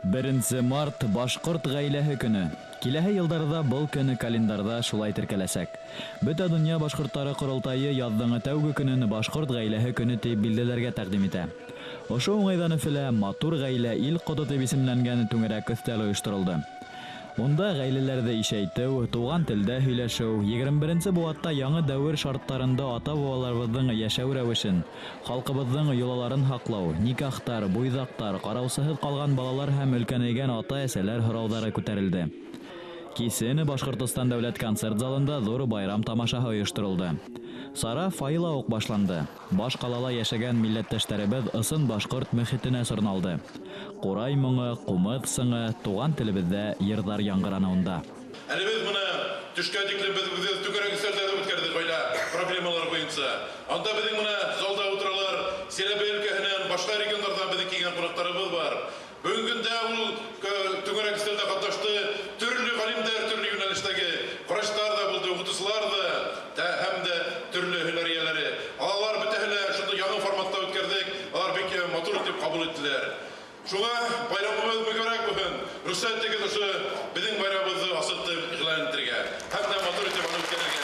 1 март Башкорт гаиләһе көне. Киләһе елдарда был көне календарда шулай теркәләсәк. Бөтә дөнья башкортлары корылтайы яздың тәүге көнен Башкорт гаиләһе көне дип билдәләргә тәкъдим итә. Ошо уңайдан Өфөлә матур гаилә ил коды дип исемләнгән түңәрәк өстәл оештырылды. Унда гаиләләрдә ишәйтү, туган телдә һөйләшү, 21 буатта яңа дәвер шартларында ата-бабаларыбызның яшәү рәвешен, халкыбызның йолаларын хаклау, никахтар, буйдактар, караусыз калган балалар һәм өлкәнәйгән ата-әсәләр һораулары күтәрелде. Кисен Башкортстан дәүләт концерт залында зур байрам тамашаһы оештырылды. Сара Файла ук башланды. Баш калала яшәгән милләттәшләребез ысын башкорт мөхитенә сорналды. Курай моңы, кумык сыңы, туган телебездә йырдар яңгыраны унда. Әле без моны төшкә тиклем без түгәрәк сәлдә үткәрдек гаилә проблемалар буенча. Анда безнең моны залда утыралар, Селебе өлкәһеннән, башка регионнардан безнең килгән кунакларыбыз бар. Бүгенге көндә ул түгәрәк сәлдә катнашты, төрле галимнәр, төрле юнәлештәге врачлар да булды, укытучылар да һәм дә төрле һөнәр ияләре. Алар бөтәһенә шундый яңа форматта үткәрдек. Алар бик матур итеп кабул иттеләр. Шуңа байрамыбыз мөбарәк булсын. Рөхсәт итегез ошо безнең байрамыбызны асыктып игълан итәргә. Һәм дә матур итеп аны үткәрергә.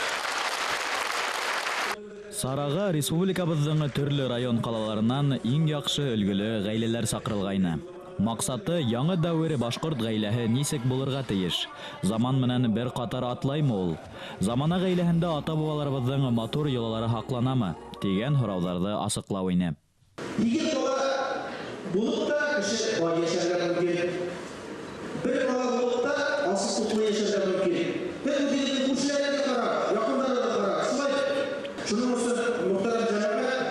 Сарага республикабызның төрле район калаларынан иң яхшы өлгеле гаиләләр сакырылгайны. Максаты яңа дәвер башкорт гаиләһе нисек булырга тиеш? Заман менән бер катар атлаймы ул? Замана гаиләһендә ата-бабаларыбызның матур йолалары хакланамы? Дигән һорауларны асыклау ине. Егет бала булып та кеше бай яшәргә мөмкин. Бер бала булып та асыл туклы яшәргә мөмкин. Бер үзенең күршеләренә карап, якындарына карап, шулай. Шуның өчен мөхтәрәм җәмәгать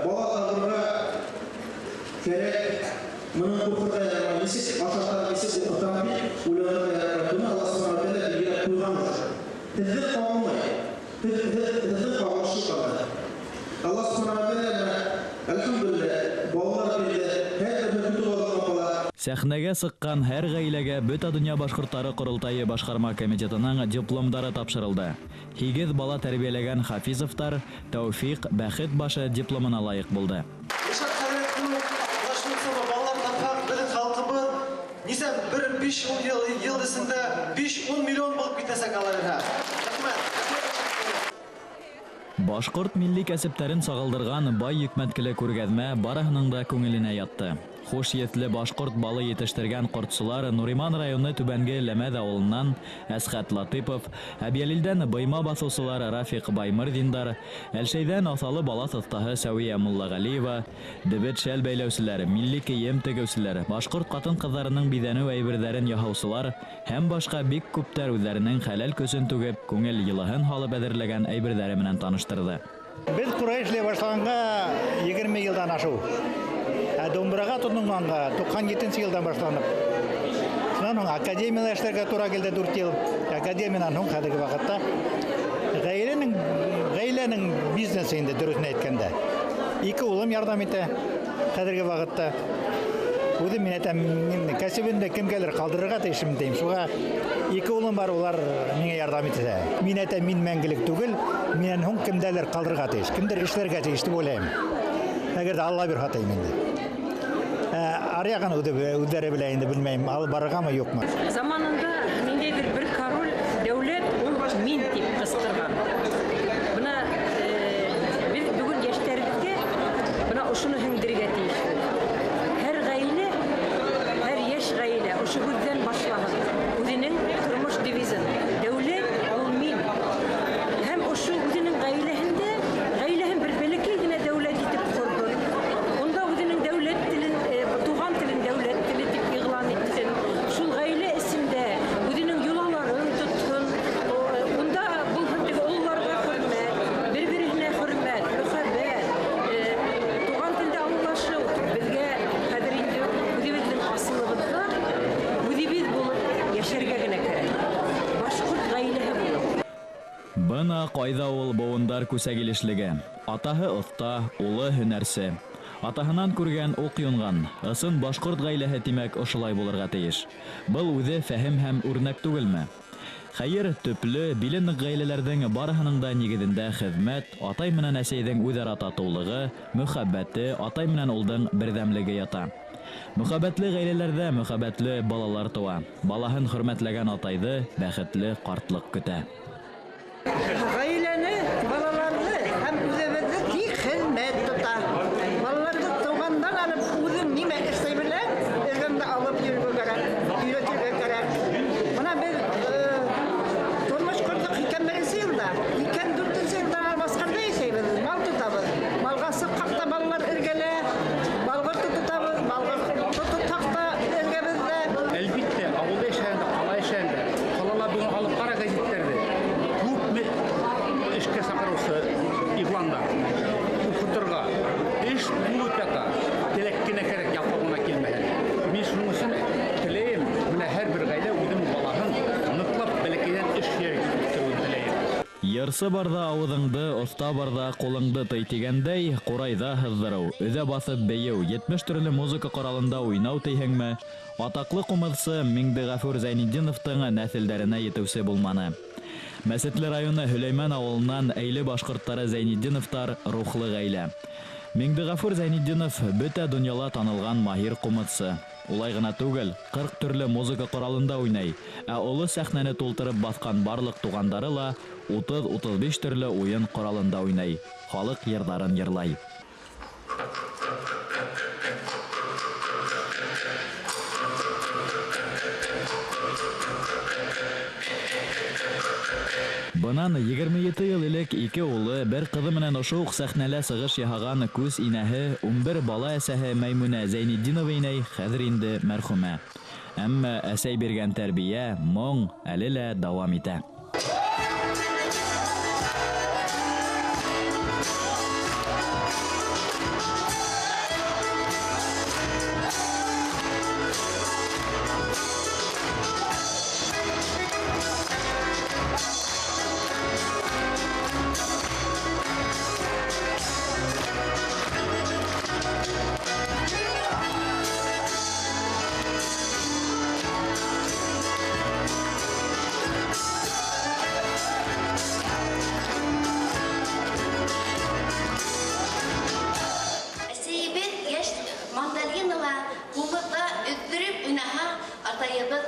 бала тагырга кирәк. Моның куркытая нисек ашатар нисек укытам дип уйларга туна Аллаһ Субханаһу ва Тәала биргән куйган. Тезлек калмый. Тезлек калмашы калды. Аллаһ Субханаһу ва Тәала әлхәмдүлилләх балалар бирде. Һәр бер тулган кала. Сәхнәгә сыккан һәр гаиләгә Бөтә дөнья башкортлары корылтайы башкарма комитетының дипломдары тапшырылды. 8 бала тәрбияләгән Хафизовтар Тәүфик Бәхет башы дипломына лаек булды. Нисән bir 5-10 ел исендә 5-10 миллион булып китәсәк аларга. Башкорт милли кәсептәрен сагылдырган бай йөкмәткеле күргәзмә барыһының да күңеленә ятты. Хуш етле башкорт балы етештергән кортсылар Нуриман районы Түбәнге Ләмәд авылыннан Әсхәт Латыпов, Әбиялилдән Быйма басучылар Рафик Баймырдиндар, Әлшәйдән асалы бала состаһы Сәвия Муллагалиева, дебет шәл бәйләүчеләр, милли кием тегүчеләр, башкорт катын-кызларының бидәнү әйберләрен яһаучылар һәм башка бик күптәр үзләренең хәләл көсөн түгеп, күңел йылыһын халып әзерләгән әйберләре белән таныштырды. Без Курай эшләй башлаганга 20 елдан ашу. Домбырага тотынганга 97 елдан башланып. Шуннан академиялә эшләргә туры килде 4 ел. Академиянан соң хәзерге вакытта гаиләнең бизнесы инде дөресен әйткәндә. 2 улым ярдәм итә хәзерге вакытта. Үзем мин әйтәм, кәсебендә кемгәлер калдырырга тиешем дим. Шуңа 2 улым бар, улар миңа ярдәм итә. Мин әйтәм, мин мәңгелек түгел, миннән соң кемдәлер калдырырга тиеш, кемдер эшләргә тиеш дип уйлыйм. Әгәр дә Алла бер хата инде. Аряган үдәре белә инде белмәйм, алып барыргамы юкмы. Заманында ниндәйдер бер король дәүләт ул мин дип кыстырган. Бuna без бүген яшьләребезгә бuna ошоны һеңдергә тиеш. Һәр гаилә, һәр яшь гаилә ошо күздән башлаган. Үзенең тормыш девизын. Дәүләт ул мин. Һәм ошо үзенең гаиләһендә, гаиләһен бер бәләкәй генә дәүләт итеп корды. Онда үзенең дәүләт телен, туган телен дәүләт теле дип игълан итсен. Шул гаилә исендә үзенең юлаларын тоткын. Онда булган теге улларга хөрмәт, бер-беренә хөрмәт, мөхәббәт, туган телдә аңлашу. Безгә хәзер инде үзебезнең асылыбызда үзебез булып яшәргә генә кирәк. Башкорт гаиләһе булып. Бына кайда ул буындар күсәгилешлеге. Атаһы оста, улы һөнәрсе. Атаһынан күргән ук юнган, ысын башкорт гаиләһе тимәк ошолай булырга тиеш. Был үзе фәһем һәм үрнәк түгелме? Хәер, төпле, биленик гаиләләрдән барыһының да нигезендә хезмәт, атай менән әсәйдән үзара татулыгы, мөхәббәте, атай менән улдың бердәмлеге ята. Мөхәббәтле гаиләләрдә мөхәббәтле балалар туа. Балаһын хөрмәтләгән атайҙы бәхетле ҡартлыҡ көтә. Гаиләне, балаларны һәм үҙебеҙҙе тик хеҙмәт тота. Балаларҙы тыуғандан алып үҙем нимә эшләй беләм, эҙемде алып йөрөргә кәрәк, өйрәтергә кәрәк. Бына беҙ тормош ҡорҙоҡ 2001 йылда, 2004 йылда Алмасҡанда йәшәйбеҙ, мал тотабыҙ. Малға сыҡҡаҡ та балалар эргәлә, балғырты тотабыҙ, балғыр тотһаҡ та эргәбеҙҙә. Әлбиттә, ауылда йәшәгәндә, ҡала йәшәгәндә, ҡалала бөгөн алып ҡара гәзиттәрҙе. Күпме эшкә саҡырыусы иғландар, уҡытырға, эш булып ята, теләк кенә кәрәк ялҡауына килмәһен. Мин шуның өсөн теләйем, менә һәр бер ғаилә үҙенең балаһын ныҡлап бәләкәйҙән эш йөрөтөп үҫтереүен теләйем. Йырсы барҙа ауыҙыңды, оҫта барҙа ҡулыңды тый тигәндәй, ҡурайҙа һыҙҙырыу, өҙә баҫып бейеү, 70 төрлө музыка ҡоралында уйнау тейһеңме, атаҡлы ҡумыҙсы Миңдеғәфүр Зәйнетдиновтың нәҫелдәренә етеүсе булманы. Мәсетле районы Һөләймән ауылынан әйле башҡорттары Зәйнетдиновтар рухлы ғаилә. Миңдеғәфүр Зәйнетдинов бөтә донъяла танылған маһир ҡумыҙсы. Улай ғына түгел, 40 төрлө музыка ҡоралында уйнай, ә оло сәхнәне тултырып баҫҡан барлыҡ туғандары ла 30-35 төрлө уйын ҡоралында уйнай. Халыҡ йырҙарын йырлай. Бынан 27 йыл элек 2 улы, бер ҡыҙы менән ошо уҡ сәхнәлә сығыш яһаған күс инәһе, 11 бала әсәһе Мәймүнә Зәйнетдинова инәй хәҙер инде мәрхүмә. Әммә әсәй биргән тәрбиә, моң әле лә дауам итә.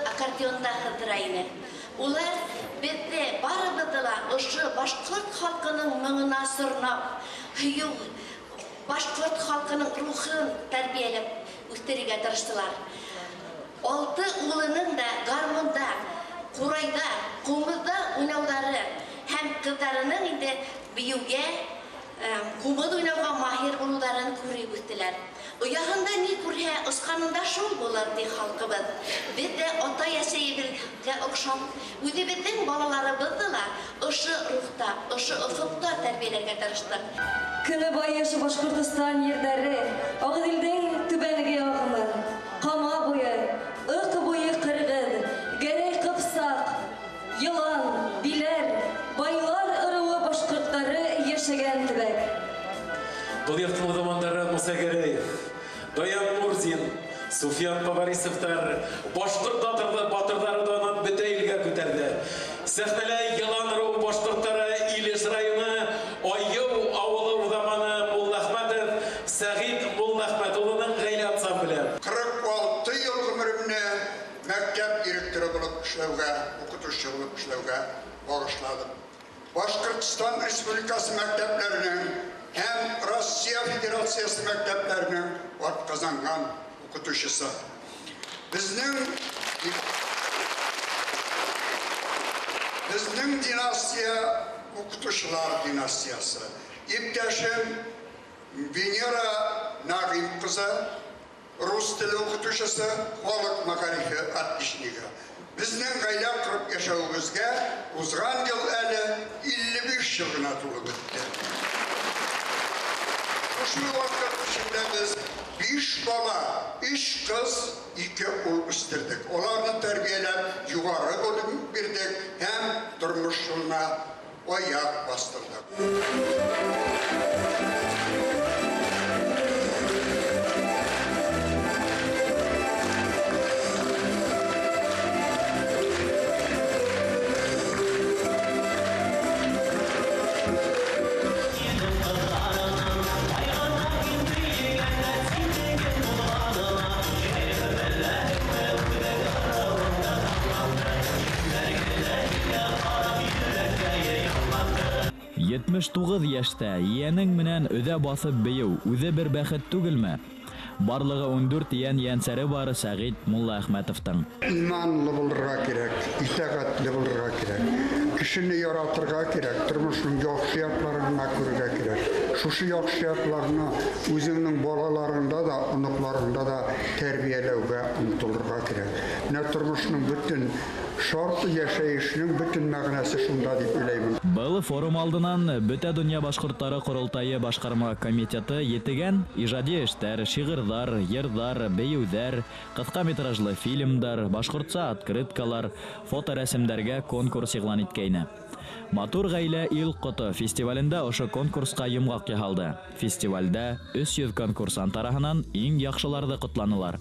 Аккордеонда һыҙҙыра. Улар беҙҙе барыбыҙҙы ла ошо башҡорт халҡының моңона сорнап, һөйөү башҡорт халҡының рухын тәрбиәләп үҫтерергә тырыштылар. 6 улының да гармунда, ҡурайҙа, ҡумыҙҙа уйнауҙары һәм ҡыҙҙарының инде бейеүгә, ҡумыҙ уйнауға маһир булыуҙарын күреп үҫтеләр. Ояһында ни күрһә, осҡанында шул булыр, ди халҡыбыҙ. Беҙ дә ата-әсәйебеҙгә оҡшап, үҙебеҙҙең балаларыбыҙҙы ла ошо рухта, ошо офоҡта тәрбиәләргә тырыштык. Көнө буйы ошо Башҡортостан ерҙәре, Ағиҙелдең түбәнге яғымы, Ҡама буйы, Ыҡ буйы ҡырғыҙ, Гәрәй Ҡыпсаҡ, Йылан, Биләр, байлар ырыуы башҡорттары йәшәгән төбәк. Был йыртылы замандары Муса Гәрәев, Даян Мурзин, Суфиян Поварисовтар, башҡорт батырҙарынан бөтә илгә күтәрҙе. Сәхнәлә Йылан ырыуы башҡорттары Илеш районы, Айыу ауылы уҙаманы Муллаәхмәтов, Сәғит Муллаәхмәтуллының ғаилә ансамбле. 46 йыл ғүмеремне мәктәп директоры булып эшләүгә, укытыусы булып эшләүгә багышладым. Башҡортостан Республикасы мәктәпләренең һәм Россия Федерациясы мәктәпләренең атҡазанған укытыусысы. Безнең династия укытыусылар династиясы. Иптәшем Венера Нағим ҡызы, рус теле укытыусысы, халыҡ мәғарифы отличнигі. Безнең ғаилә ҡорып йәшәүебеҙгә узған йыл әле 55 йыл ғына тулып үтте. Ошо ваҡыт эчендә без 5 бала, 3 ҡыз, 2 ул үстердек. Оларны тәрбиәләп, юғары белем бирдек һәм тормош юлына аяҡ баҫтырҙык. 79 яшьтә иянең менән өйдә басып бейеү үзе бер бәхет түгелме? Барлыгы 14 янсәре бары Сәгыйд Мулла Әхмәтовтың. Иманлы булырга кирәк, итәгатьле булырга кирәк. Кешене яратырга кирәк, тормышның яхшы якларын күрергә кирәк. Шушы яхшы якларны үзеңнең балаларыңда да, оныкларыңда да тәрбияләүгә омтылырга кирәк. Менә тормышның бөтен шарты яшәешнең бөтен мәгънәсе шунда дип уйлыйм. Был форум алдынан Бөтә дөнья башкортлары корылтайы башкарма комитеты етегән иҗади эшләр, шигырьләр, йырдар, бейеүләр, кыска метражлы фильмдар, башкортча открыткалар, фоторәсемнәргә конкурс игълан иткәйне. Матур гаилә ил коты фестивалендә ошо конкурска йомгак яһалды. Фестивальдә 300 конкурсант тарафынан иң яхшыларды котланулар.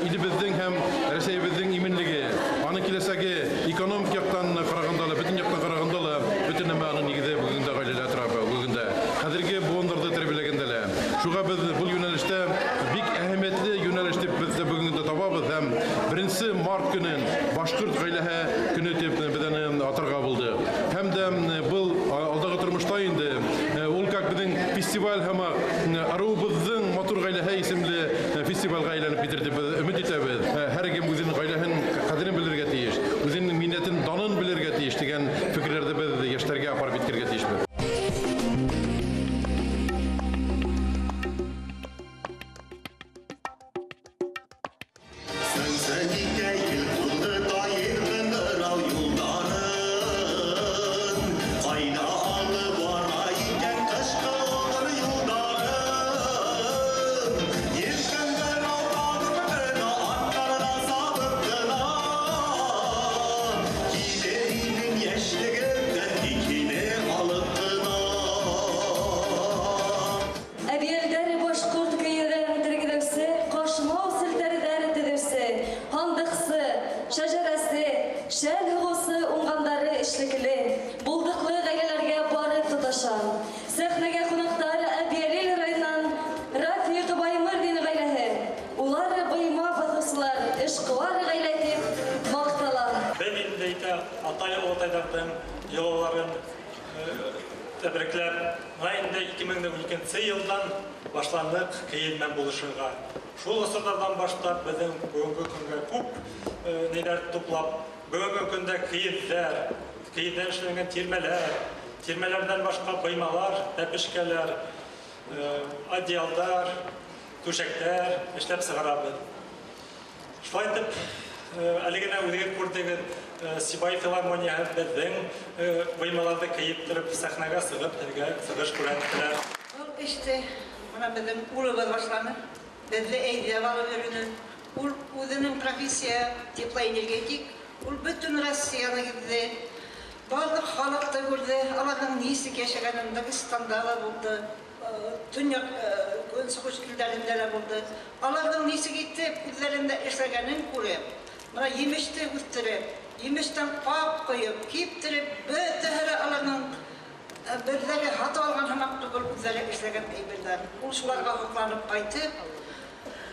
Илебезнең һәм Рәсәйбезнең иминлеге, аның киләсәге экономик яктан караганда ла, бөтен яктан караганда ла, бөтен аның нигезе бүгенге гаиләләр тарафы, бүгенге хәзерге буыннарда тәрбияләгәндә лә. Шуга без бу юнәлештә бик әһәмиятле юнәлеш дип без бүгенге табабыз һәм 1 март көнен башкорт гаиләһе көне дип безне атырга булды. Һәм дә бу алдагы тормышта инде ул как безнең фестиваль һәм арубызның матур гаиләһе исемле фестивальгә әйләнеп китер дип өмид итәбез. Һәр кем үзенең гаиләһен кадерен белергә тиеш, үзенең миннәтен, данын белергә тиеш дигән фикерләрдә без яшьләргә апарып иткергә тиешбез. Тәбрикләр, инде 2012 елдан башландык кыйыннан булышырга. Шул гасырлардан башлап безнең бүгенге көнгә күп ниләр туплап, бүгенге көндә кыйыннар, кыйыннан эшләнгән тирмәләрдән башка быймалар, тәпешкәләр, одеялдар, түшәктәр эшләп сыгарабыз. Шулай итеп, әлегенә үзегез күрдегез Сибай филармонияһы безнең быймаларда кыйып торып, сәхнәгә сыгып, сыгыш күрәттеләр. Ул эште, менә безнең улыбыз башланы, безне әйдә алып йөрүне. Ул үзенең профессия теплоэнергетик, ул бөтен Россияны гизде. Барлык халыкты күрде, аларның нисек яшәгәнен Дагестанда да булды, төньяк көнсыгыш илләрендә дә булды. Аларның нисек итеп үзләрендә эшләгәнен күреп, менә емеште үстереп, емештән кап коеп, киптереп, бөтәһе аларның безләре хата алган һәмәк түгел үзләре эшләгән әйберләр. Ул шуларга хупланып кайтып,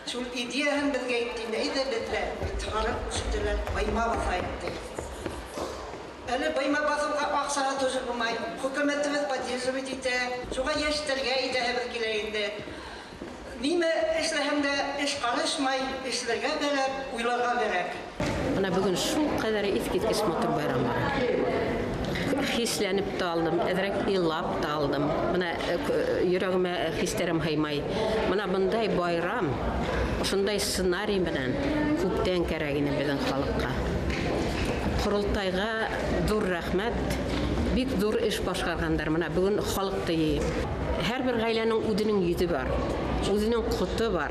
шул идеяһын безгә әйткәндә, әйдә безләр, тарап үстерәләр, байма бафайтты. Әле байма басуга акча төзеп булмай, хөкүмәтебез поддерживать итә. Шуга яшьләргә әйдәһебез килә инде. Нимә эшләһәм дә эш карышмай, эшләргә кирәк, уйларга кирәк. Менә бүген шул кадәр искиткеч матур байрам бар. Хисләнеп тә алдым, әзрәк илап та алдым. Менә йөрәгемә хисләрем һаймай. Менә бундай байрам, шундай сценарий белән күптән кирәк ине безнең халыкка. Корылтайга зур рәхмәт, бик зур эш башкаргандар. Менә бүген халыкты йыйып. Һәрбер гаиләнең үзенең йөзе бар, үзенең коты бар.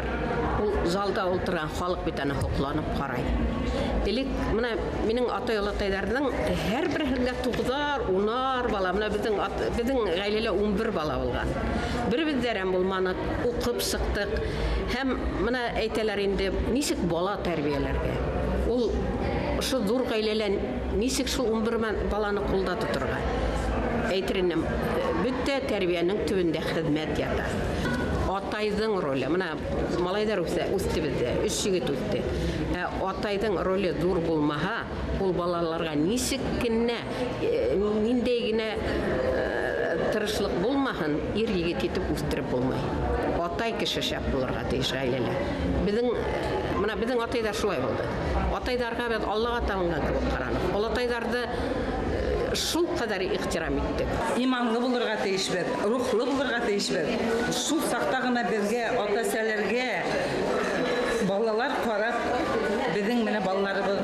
Ул залда утырган халык бит аны хупланып карай. Элек менә минең атай-олатайларның һәрберсендә 9-ар, 10-ар бала, менә безнең гаиләлә 11 бала булган. Бербездәрен булманы, укып сыктык. Һәм менә әйтәләр инде, ничек бала тәрбияләргә. Ул ошо зур гаилелер нисек шул 11 баланы кулда тутырга? Әйтеренем, бүтә тәрбиянең төбендә хезмәт ята. Атайдың роле, мына малайдар үсте бездә, 3 егет үсте. Атайдың роле зур булмаһа, ул балаларга нисек кенә, ниндәй генә тырышлык булмаһын, ир егет итеп үстереп булмай. Атай кеше шәп булырга тиеш гаиләләр. Безнең атайдар шулай булды. Атайдарга без Аллага табынган кебек каранык. Ул атайдарды шул кадәр ихтирам иттек. Иманлы булырга тиешбез, рухлы булырга тиешбез. Шул сакта гына безгә, ата-әсәләргә балалар карап, безнең менә балаларыбыз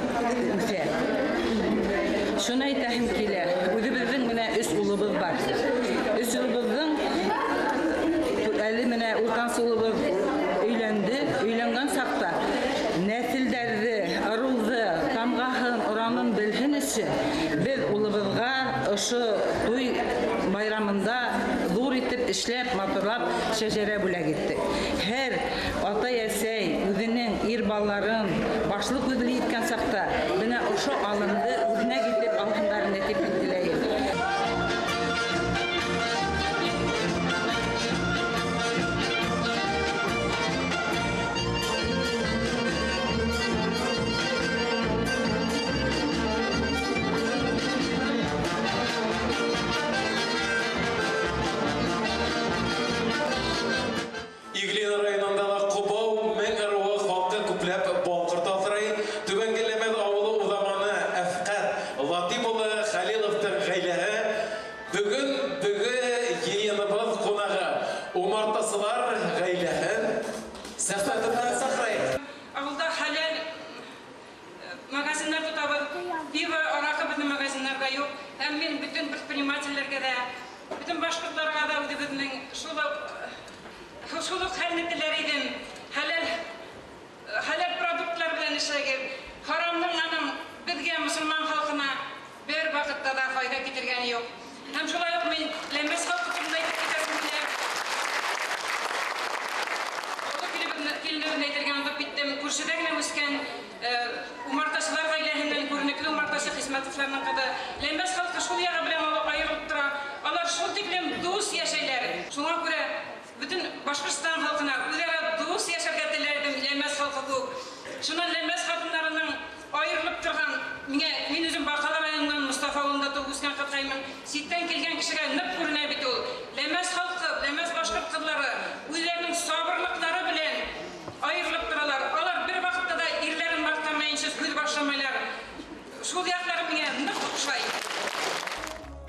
үсә. Шуны әйтәһем килә. Үзебезнең менә 3 улыбыз бар. 3 улыбызның әле менә уртанчы улыбыз өйләнде. Өйләнгән сакта нәселдәрне, ырулды, тамгаһын, уранын белһен өчен без улыбызга ошо туй байрамында зур итеп эшләп, матурлап шәҗәрә бүләк иттек. Һәр ата-әсәй үзенең ир балаларын башлык үҙле иткән сакта менә ошо алымды үзенә китеп алгандарын әйтеп билгеләйем. Иглина районында Кубау мен әруы халқы күпләп баңқырт асырай. Түбәнгелемәд авылы узаманы Әфқат Латипұлы Халиловтың ғайләһе бүгі йыйыныбыз қонағы умартасылар ғайләһен сәхнәтінен сақырайық. Авылда халал магазиндар тотабыз. Пиво, аракы біздің магазиндарда жоқ. Һәм мен бүтін предпринимательләргә дә, бүтін башкортларга да үзебезнең шул хәлнетеләр идем. Халал продуктлар белән эшләгән. Харамның аның безгә мусульман халкына бер вакытта да файда китергән юк. Һәм шулай ук мин Ләмәс халкы турында әйтеп китәм. Килнебезне әйтергән булып биттем. Күршедә генә үскән умартачылар гаиләһеннән күренекле умартачы Хисмәтовларның кызы. Ләмәс халкы шул ягы белән аерылып тора. Алар шул тиклем дус яшәйләр. Шуңа күрә bütün Башкортстан халкына үзара дус яшәргә теләдем Ләмәс халкы бу. Шуннан Ләмәс хатыннарының аерылып торган, мин үзем Бакала районыннан Мустафа авылында туып үскән кызкаймын. Ситтән килгән кешегә нык күренә бит ул. Ләмәс халкы, Ләмәс башкорт кызлары үзләренең сабырлыклары белән аерылып торалар. Алар бер вакытта да ирләрен мактамаенча сүз башламайлар. Шул яклары миңа нык ошый.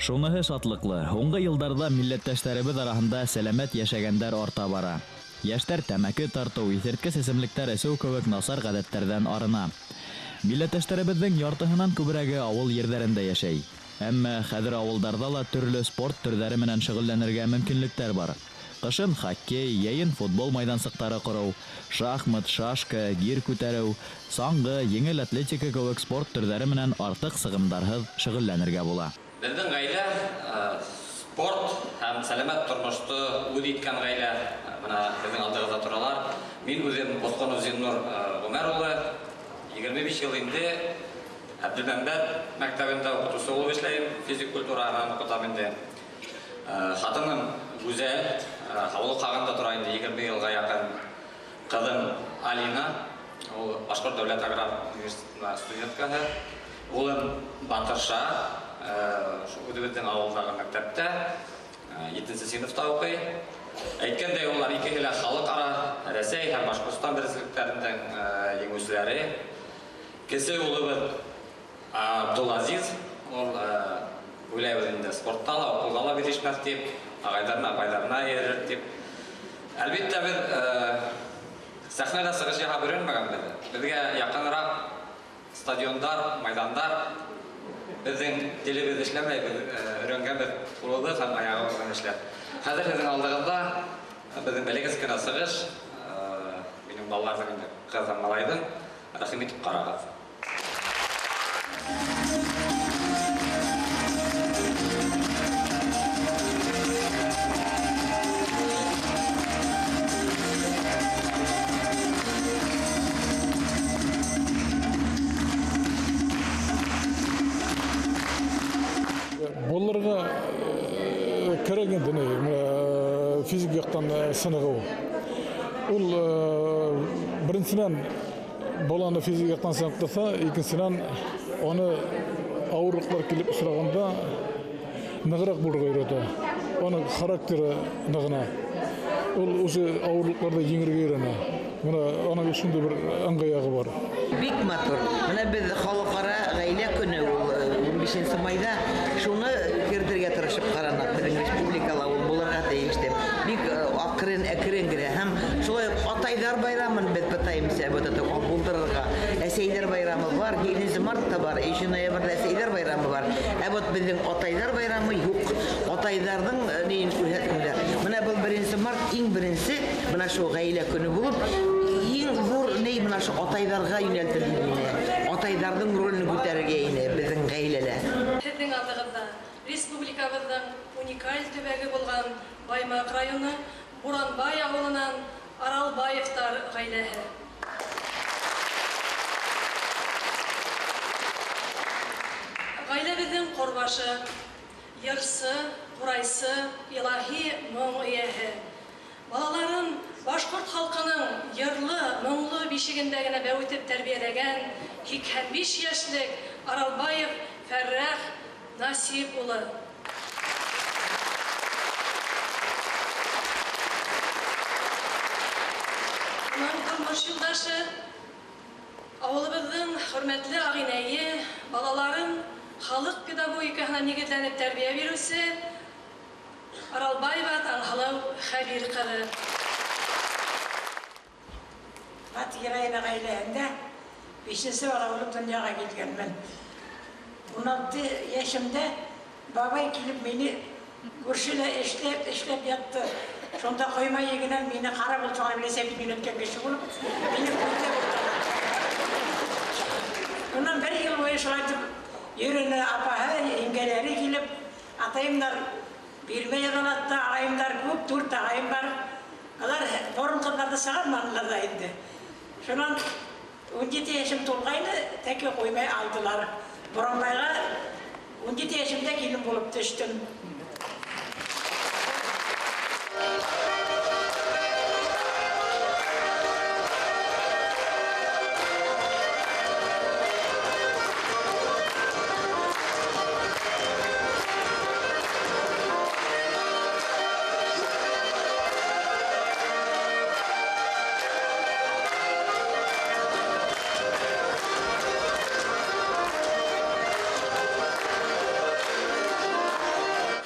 Шуныһы шатлыклы. Һуңгы йылдарда милләттәшләребез арасында сәламәт яшәгәндәр арта бара. Яшьтәр тәмәке тарту, исерткес эсемлектәр эсеү кебек насар гадәттәрдән арына. Милләттәшләребезнең яртыһынан күбрәге авыл ерҙәрендә яшәй. Әммә хәзер авылдарда ла төрле спорт төрҙәре менән шөғөлләнергә мөмкинлектәр бар. Кышын хоккей, йәйен футбол майдансыҡтары ҡороу, шахмат, шашка, гир күтәреү, саңғы, еңел атлетика кеүек спорт төрҙәре менән артыҡ сығымдарһыҙ шөғөлләнергә була. Безнең гаилә спорт һәм сәламәт тормошты үҙ иткән гаилә. Менә безнең алдыгызда торалар. Мин үзем Босҡонов Зиннур Ғүмәр улы 25 йыл инде Әбделмәмбәт мәктәбендә уҡытыусы булып эшләйем. Физик культураһын уҡытам инде. Хатыным Гүзәл Һаулыҡ ҡағында тора инде 20 йылға яҡын. Ҡыҙым Алина, ул Башҡорт дәүләт аграр университетына студенткаһы. Улым Батырша, үҙебеҙҙең ауылдағы мәктәптә 7-нче синыфта уҡый. Әйткәндәй, улар икеһе лә халыҡ-ара Рәсәй һәм Башҡортостан беренселектәренең еңеүселәре. Кесе улыбыҙ Абдулазиз, ул уйлайбыҙ инде спортта ла, уҡыуҙа ла бирешмәҫ тип, ағайҙарына, апайҙарына эйәрер тип. Әлбиттә, беҙ сәхнәлә сығыш яһап өйрәнмәгәнбеҙ. Беҙгә яҡыныраҡ стадиондар, майдандар, безнең телебеҙ эшләмәй, өйрәнгәнбеҙ ҡулыбыҙ һәм аяғыбыҙ менән эшләп. Хәҙер һеҙҙең алдығыҙҙа беҙҙең бәләкәс кенә сығыш, минең балаларҙың инде ҡыҙым малайҙың, рәхим итеп ҡарағыҙ. балаларға керек енді физик жақтан сынығы ол біріншіден баланы физик жақтан сынықтаса, екіншіден оны ауырлықтар келіп сұрағанда нығырақ болуға үйреті. Оның характері нығына. Ол осы ауырлықтарды еңірге үйрені. Оның ішінде бір ыңғаяғы бар. Бик матур. Менә без халыкара гаилә көне ул 15 майда шуны кертергә тырышып каранак. Безнең республикала ул булырга тиеш дип. Бик акрын генә һәм шулай атайлар байрамын без бетаймыз бу булдырырга. Әсәйләр байрамы бар, 7 мартта бар, 3 ноябрьдә әсәйләр байрамы бар. Ә вот безнең атайлар байрамы юк. Атайларның нин күрһәткәндә. Менә бу 1 март иң беренче менә шу гаилә көне булып ең зур ней менә шу атайларга юнәлтелгән. Атайларның ролен күтәрергә ине безнең гаиләләр. Безнең алдыгызда республикабызның уникаль төбәге булган Баймак районы Буранбай авылыннан Аралбаевтар гаиләсе. Гаиләбезнең корбашы, йырсы, курайсы, илаһи моң ияһе. Балаларын башкорт халкының йырлы, моңлы бишегендә генә бәүтеп тәрбияләгән 85 яшьлек Аралбаев Фәррах Насип улы. Уның тормыш юлдашы, авылыбызның хөрмәтле агинәе, балаларын халык педагогикаһына нигезләнеп тәрбия бирүсе Аралбаева Таңһылыу Хәбир кызы. Атгырайна гаиләһендә 5нче бала булып дөньяга килгәнмен. 16 яшымда бабай килеп мине күршелә эшләп ятты. Шунда койма егенән мине карап утырган беләсә бит мине өткән кеше булып, мине күрде булды. Уннан бер ел буе шулай йөренә апаһы, иңгәләре килеп, атайымдар бирмәй язалатта, агайымдар күп, 4 агайым бар. Алар торын кызларды сагынмадылар да инде. Шунан 17 яшым тулгайны, тәке коймай алдылар. Буранбайга 17 яшымда килен булып төштем.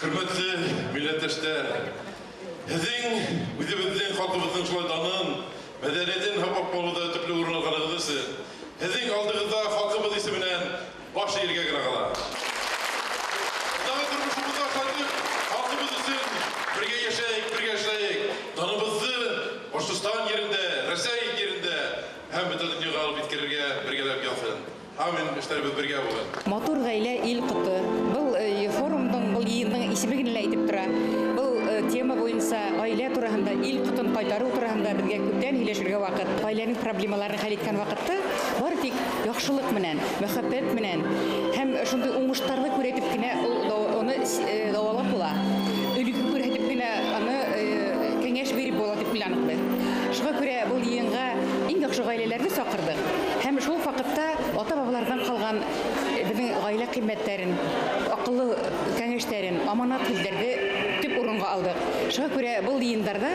Hürmetli milletvekiller, sizin bizimizin halkımızın şulaydanın medeniyetin hapap boluda tüplü uğruna kalığıdısı. Sizin aldığınızda halkımız isminen baş yerge kırakala. Daha durmuşumuzda kaldık, halkımız için birge yaşayık, birge yaşayık. Tanımızı Başkistan yerinde, Rusya yerinde hem bütün dünyaya alıp bitkirirge birgelep yapın. Amin, işlerimiz birge olun. Матур гаилә ил кыты. Бұл форумның, бұл йыйындың исеме генә әйтеп тора. Бұл тема буенча гаилә турында, ил кытын кайтару турында безгә күптән һөйләшергә вакыт. Гаиләнең проблемаларын хәл иткән вакытта бары тик яхшылык менән, мәхәббәт менән һәм шундый уңышларны күрәтеп кенә аны дәвалап була. Үлүгә күрәтеп кенә аны кәңәш биреп була дип уйланык без. Шуңа күрә бұл йыйынга иң яхшы гаиләләрне сакырдык. Һәм шул вакытта ата-бабалардан калган безнең гаилә кыйммәтләрен, акыллы кәңәшләрен, аманат сүзләрне төп урынга алдык. Шуңа күрә бу йыйыннарда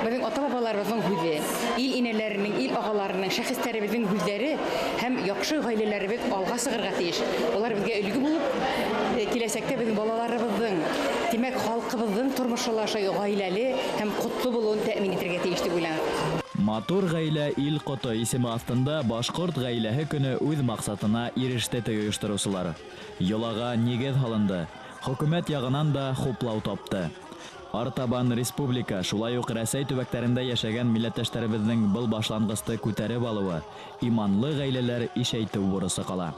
безнең ата-бабаларыбызның хүзе, ил инәләренең, ил агаларының, шәхесләребезнең хүзләре һәм яхшы гаиләләребез алга сыгырга тиеш. Алар безгә үлгү булып, киләсәктә безнең балаларыбызның, димәк, халкыбызның тормышы гаиләле һәм кутлы булуын тәэмин итәргә тиеш дип уйланам. Матур гаилә ил коты исеме астында башкорт гаиләһе көне үз максатына иреште оештыручылар. Йолага нигез һалынды. Хөкүмәт ягынан да хуплау тапты. Артабан республика, шулай ук Рәсәй төбәкләрендә яшәгән милләттәшләребезнең был башлангычты күтәреп алуы, иманлы гаиләләр ишәйтү бурысы кала.